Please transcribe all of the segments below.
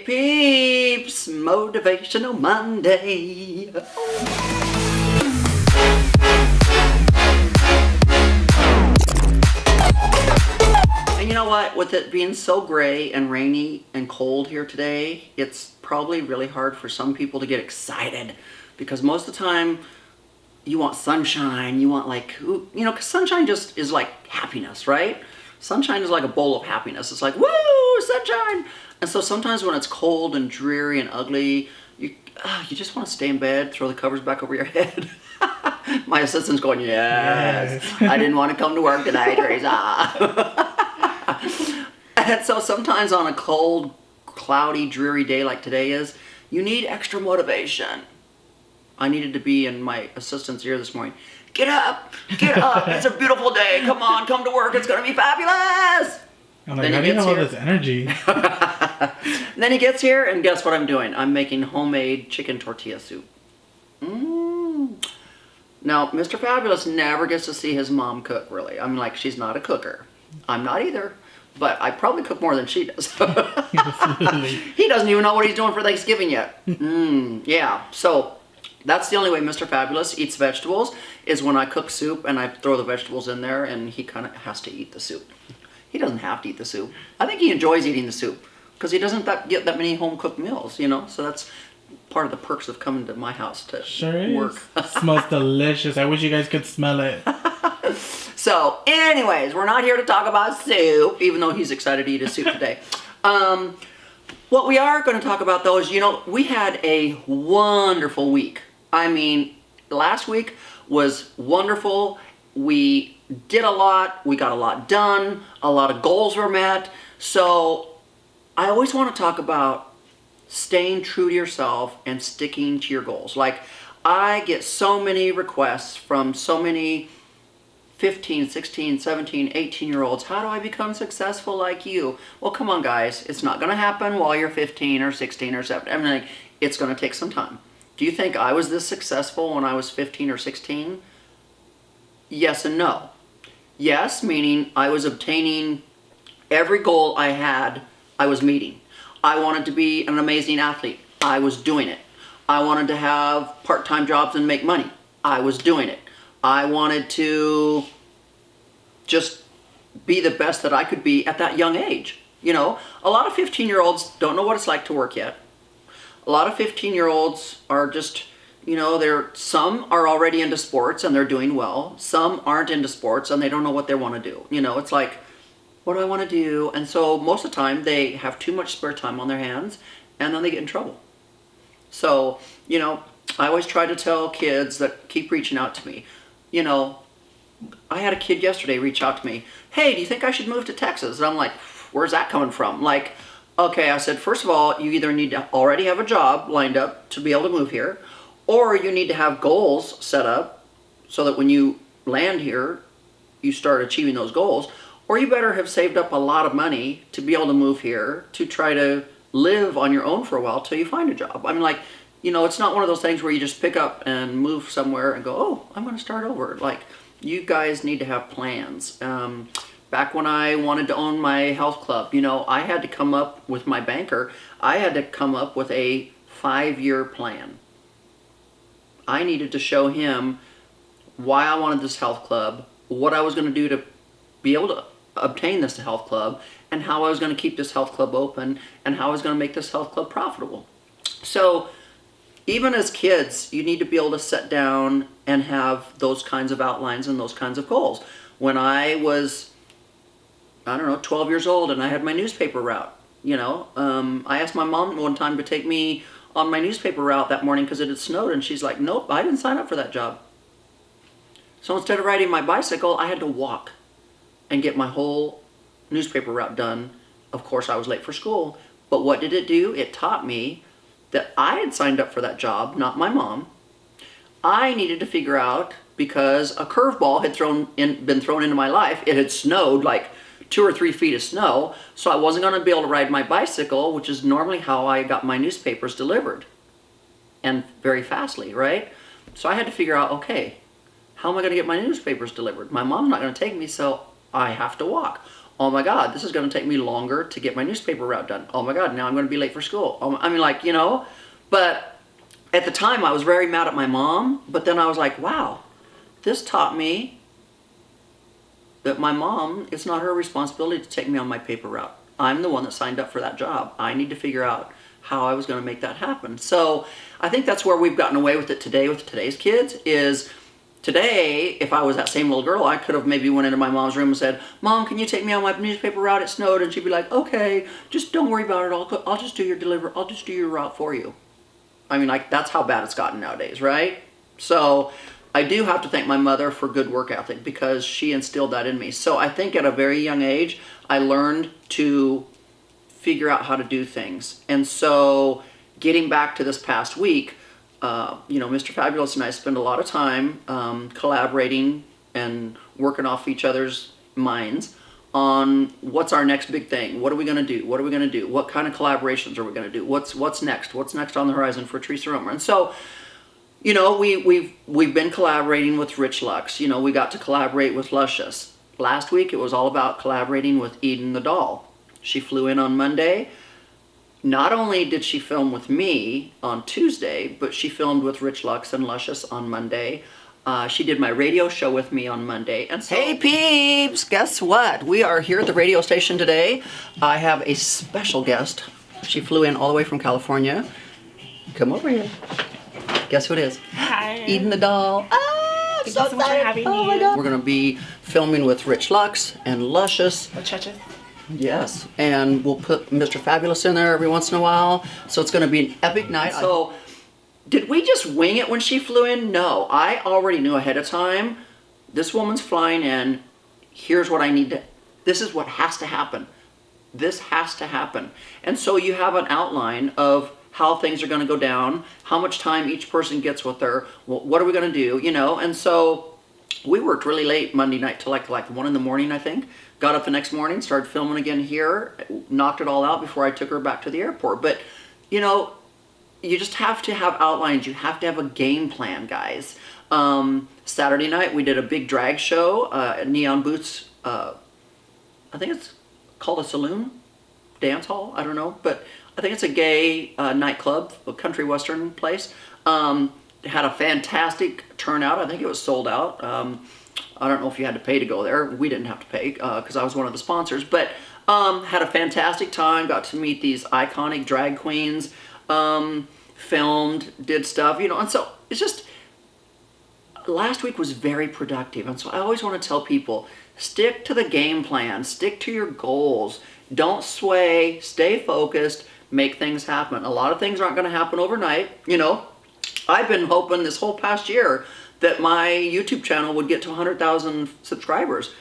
Hey peeps, Motivational Monday. And you know what, with it being so gray and rainy and cold here today, it's probably really hard for some people to get excited because most of the time you want sunshine, you want because sunshine just is like happiness, right? Sunshine is like a bowl of happiness. It's like, woo, sunshine. And so sometimes when it's cold and dreary and ugly, you just want to stay in bed, throw the covers back over your head. My assistant's going, yes. I didn't want to come to work today, Theresa. And so sometimes on a cold, cloudy, dreary day like today is, you need extra motivation. I needed to be in my assistant's ear this morning. Get up, it's a beautiful day. Come on, come to work, it's gonna be fabulous. I'm like, how do you have all this energy? Then he gets here, and guess what I'm doing? I'm making homemade chicken tortilla soup. Now, Mr. Fabulous never gets to see his mom cook, really. I'm like, she's not a cooker. I'm not either. But I probably cook more than she does. He doesn't even know what he's doing for Thanksgiving yet. Yeah, so that's the only way Mr. Fabulous eats vegetables is when I cook soup and I throw the vegetables in there, and he kind of has to eat the soup. He doesn't have to eat the soup. I think he enjoys eating the soup because he doesn't get that many home-cooked meals, So that's part of the perks of coming to my house to work. Smells delicious. I wish you guys could smell it. So, anyways, we're not here to talk about soup, even though he's excited to eat his soup today. What we are going to talk about, though, is, we had a wonderful week. I mean, last week was wonderful. We did a lot. We got a lot done. A lot of goals were met. So I always want to talk about staying true to yourself and sticking to your goals. Like, I get so many requests from so many 15, 16, 17, 18-year-olds. How do I become successful like you? Well, come on, guys. It's not going to happen while you're 15 or 16 or 17. I mean, it's going to take some time. Do you think I was this successful when I was 15 or 16? Yes and no. Yes, meaning I was obtaining every goal I had, I was meeting. I wanted to be an amazing athlete. I was doing it. I wanted to have part-time jobs and make money. I was doing it. I wanted to just be the best that I could be at that young age. A lot of 15-year-olds don't know what it's like to work yet. A lot of 15-year-olds are just, some are already into sports and they're doing well. Some aren't into sports and they don't know what they want to do. It's like, what do I want to do? And so most of the time they have too much spare time on their hands and then they get in trouble. So, I always try to tell kids that keep reaching out to me. I had a kid yesterday reach out to me. Hey, do you think I should move to Texas? And I'm like, where's that coming from? Like, okay, I said, first of all, you either need to already have a job lined up to be able to move here, or you need to have goals set up so that when you land here, you start achieving those goals, or you better have saved up a lot of money to be able to move here to try to live on your own for a while till you find a job. I mean, it's not one of those things where you just pick up and move somewhere and go, oh, I'm going to start over. Like, you guys need to have plans. Back when I wanted to own my health club, I had to come up with my banker. I had to come up with a 5-year plan. I needed to show him why I wanted this health club, what I was going to do to be able to obtain this health club, and how I was going to keep this health club open, and how I was going to make this health club profitable. So even as kids, you need to be able to sit down and have those kinds of outlines and those kinds of goals. When I was, 12 years old and I had my newspaper route, I asked my mom one time to take me on my newspaper route that morning because it had snowed, and she's like, nope, I didn't sign up for that job. So instead of riding my bicycle, I had to walk and get my whole newspaper route done. Of course, I was late for school, but what did it do? It taught me that I had signed up for that job, not my mom. I needed to figure out, because a curveball had been thrown into my life. It had snowed like 2 or 3 feet of snow, so I wasn't going to be able to ride my bicycle, which is normally how I got my newspapers delivered, and very fastly, right? So I had to figure out, okay, how am I going to get my newspapers delivered? My mom's not going to take me, so I have to walk. oh my God, this is going to take me longer to get my newspaper route done. Oh my God, now I'm going to be late for school. I mean, like, you know, but at the time I was very mad at my mom, but then I was like, wow, this taught me that my mom, it's not her responsibility to take me on my paper route. I'm the one that signed up for that job. I need to figure out how I was going to make that happen. So I think that's where we've gotten away with it today with today's kids is today, if I was that same little girl, I could have maybe went into my mom's room and said, Mom, can you take me on my newspaper route? It snowed. And she'd be like, okay, just don't worry about it. I'll just do your route for you. I mean, like, that's how bad it's gotten nowadays, right? So I do have to thank my mother for good work ethic because she instilled that in me. So I think at a very young age, I learned to figure out how to do things. And so getting back to this past week, Mr. Fabulous and I spend a lot of time collaborating and working off each other's minds on what's our next big thing. What are we going to do? What are we going to do? What kind of collaborations are we going to do? What's next? What's next on the horizon for Theresa Roemer? And so, you know, we've been collaborating with Rich Lux. You know, we got to collaborate with Luscious. Last week it was all about collaborating with Eden the doll. She flew in on Monday. Not only did she film with me on Tuesday, but she filmed with Rich Lux and Luscious on Monday. She did my radio show with me on Monday. And so, hey peeps, guess what? We are here at the radio station today. I have a special guest. She flew in all the way from California. Come over here. Guess who it is? Hi. Eden the doll. Thank you so much for having me. Oh my God. We're going to be filming with Rich Lux and Luscious. Yes, and we'll put Mr. Fabulous in there every once in a while. So it's going to be an epic night. So did we just wing it when she flew in? No, I already knew ahead of time. This woman's flying in. Here's what I need to, this is what has to happen. This has to happen. And so you have an outline of how things are going to go down, how much time each person gets with her, what are we going to do, you know? And so we worked really late Monday night till like 1 in the morning, I think. Got up the next morning, started filming again here, knocked it all out before I took her back to the airport. But, you know, you just have to have outlines. You have to have a game plan, guys. Saturday night, we did a big drag show at Neon Boots. I think it's called a saloon, dance hall, I don't know. But I think it's a gay nightclub, a country western place. It had a fantastic turnout. I think it was sold out. I don't know if you had to pay to go there. We didn't have to pay because I was one of the sponsors. But had a fantastic time. Got to meet these iconic drag queens. Filmed, did stuff, you know. And so it's just, last week was very productive. And so I always want to tell people, stick to the game plan. Stick to your goals. Don't sway. Stay focused. Make things happen. A lot of things aren't going to happen overnight. You know, I've been hoping this whole past year that my YouTube channel would get to 100,000 subscribers.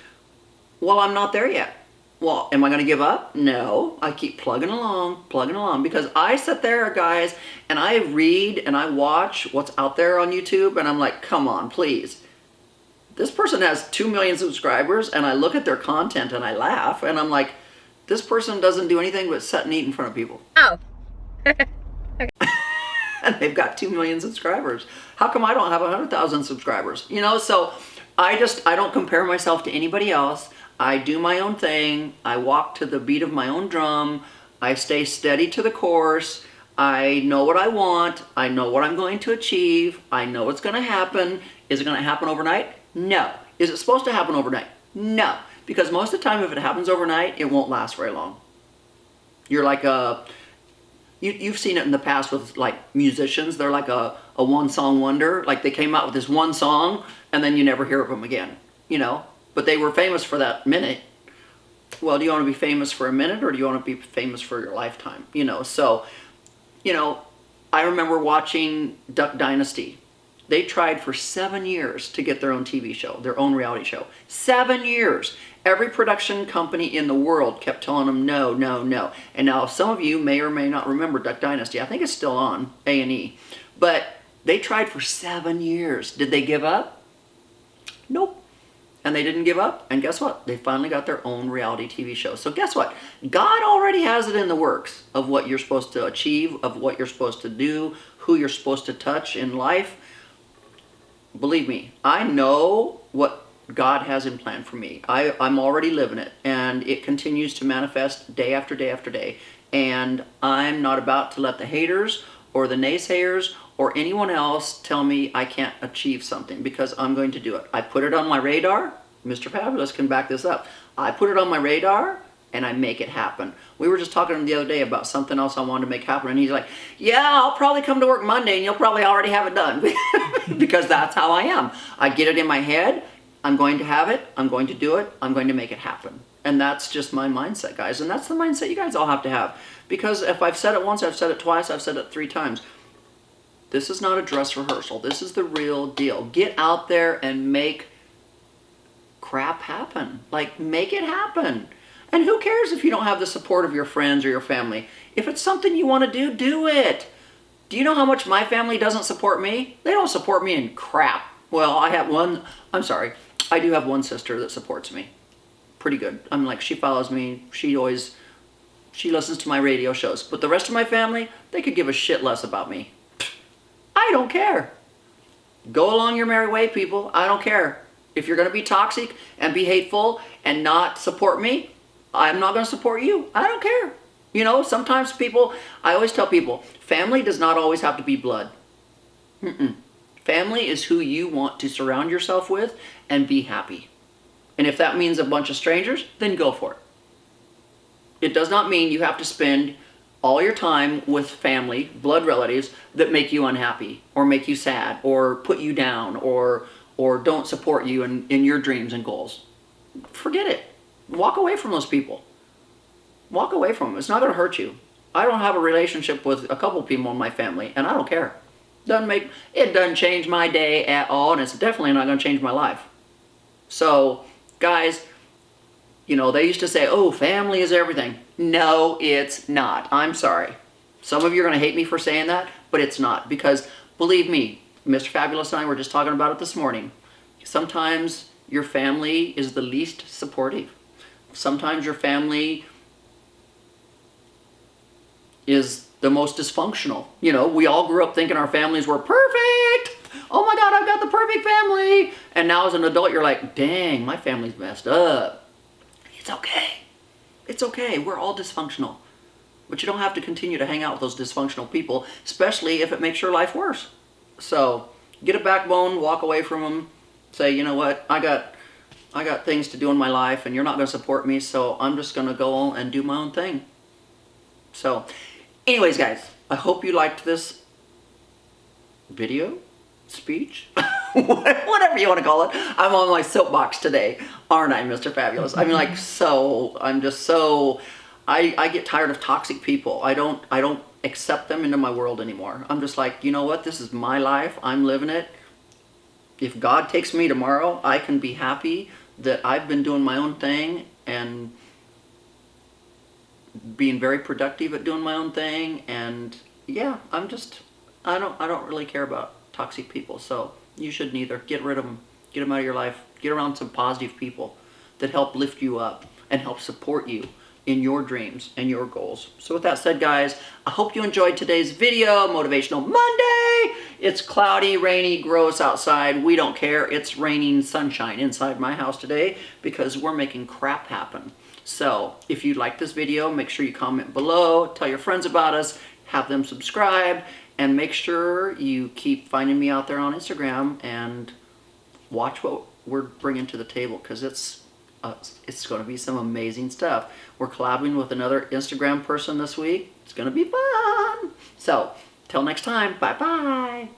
Well, I'm not there yet. Well, am I going to give up? No. I keep plugging along, because I sit there, guys, and I read and I watch what's out there on YouTube, and I'm like, come on, please. This person has 2 million subscribers, and I look at their content and I laugh, and I'm like, this person doesn't do anything but sit and eat in front of people. Oh. And they've got 2 million subscribers. How come I don't have 100,000 subscribers? You know, so I don't compare myself to anybody else. I do my own thing. I walk to the beat of my own drum. I stay steady to the course. I know what I want. I know what I'm going to achieve. I know what's going to happen. Is it going to happen overnight? No. Is it supposed to happen overnight? No. Because most of the time, if it happens overnight, it won't last very long. You're like you've seen it in the past with like musicians. They're like a one-song wonder. Like they came out with this one song and then you never hear of them again, you know? But they were famous for that minute. Well, do you want to be famous for a minute or do you want to be famous for your lifetime? You know, so, you know, I remember watching Duck Dynasty. They tried for 7 years to get their own TV show, their own reality show. 7 years. Every production company in the world kept telling them no, no, no. And now some of you may or may not remember Duck Dynasty. I think it's still on A&E. But they tried for 7 years. Did they give up? Nope. And they didn't give up. And guess what? They finally got their own reality TV show. So guess what? God already has it in the works of what you're supposed to achieve, of what you're supposed to do, who you're supposed to touch in life. Believe me, I know what God has in plan for me. I'm already living it, and it continues to manifest day after day after day. And I'm not about to let the haters or the naysayers or anyone else tell me I can't achieve something, because I'm going to do it. I put it on my radar. Mr. Fabulous can back this up. I put it on my radar and I make it happen. We were just talking the other day about something else I wanted to make happen, and he's like, yeah, I'll probably come to work Monday and you'll probably already have it done. Because that's how I am. I get it in my head. I'm going to have it. I'm going to do it. I'm going to make it happen. And that's just my mindset, guys. And that's the mindset you guys all have to have. Because if I've said it once, I've said it twice, I've said it 3 times. This is not a dress rehearsal. This is the real deal. Get out there and make crap happen. Like, make it happen. And who cares if you don't have the support of your friends or your family? If it's something you want to do, do it. Do you know how much my family doesn't support me? They don't support me in crap. Well, I do have one sister that supports me. Pretty good. I'm like, she follows me. She listens to my radio shows. But the rest of my family, they could give a shit less about me. I don't care. Go along your merry way, people. I don't care. If you're going to be toxic and be hateful and not support me, I'm not going to support you. I don't care. You know, sometimes I always tell people, family does not always have to be blood. Family is who you want to surround yourself with and be happy. And if that means a bunch of strangers, then go for it. It does not mean you have to spend all your time with family, blood relatives, that make you unhappy or make you sad or put you down or don't support you in your dreams and goals. Forget it. Walk away from those people. Walk away from them. It's not going to hurt you. I don't have a relationship with a couple people in my family, and I don't care. It doesn't change my day at all, and it's definitely not going to change my life. So, guys, you know, they used to say, oh, family is everything. No, it's not. I'm sorry. Some of you are going to hate me for saying that, but it's not. Because, believe me, Mr. Fabulous and I were just talking about it this morning. Sometimes your family is the least supportive. Sometimes your family is the most dysfunctional. You know, we all grew up thinking our families were perfect. Oh my God, I've got the perfect family. And now as an adult, you're like, dang, my family's messed up. It's okay. It's okay. We're all dysfunctional. But you don't have to continue to hang out with those dysfunctional people, especially if it makes your life worse. So get a backbone, walk away from them. Say, you know what, I got things to do in my life, and you're not going to support me, so I'm just going to go and do my own thing. So, anyways, guys, I hope you liked this video, speech, whatever you want to call it. I'm on my soapbox today, aren't I, Mr. Fabulous? I mean, like, I get tired of toxic people. I don't accept them into my world anymore. I'm just like, you know what, this is my life. I'm living it. If God takes me tomorrow, I can be happy that I've been doing my own thing and being very productive at doing my own thing. And yeah, I don't really care about toxic people. So you shouldn't either. Get rid of them. Get them out of your life. Get around some positive people that help lift you up and help support you in your dreams and your goals. So with that said, guys, I hope you enjoyed today's video, Motivational Monday. It's cloudy, rainy, gross outside. We don't care. It's raining sunshine inside my house today because we're making crap happen. So if you like this video, make sure you comment below, tell your friends about us, have them subscribe, and make sure you keep finding me out there on Instagram and watch what we're bringing to the table, because it's going to be some amazing stuff. We're collabing with another Instagram person this week. It's going to be fun. So, till next time, bye-bye.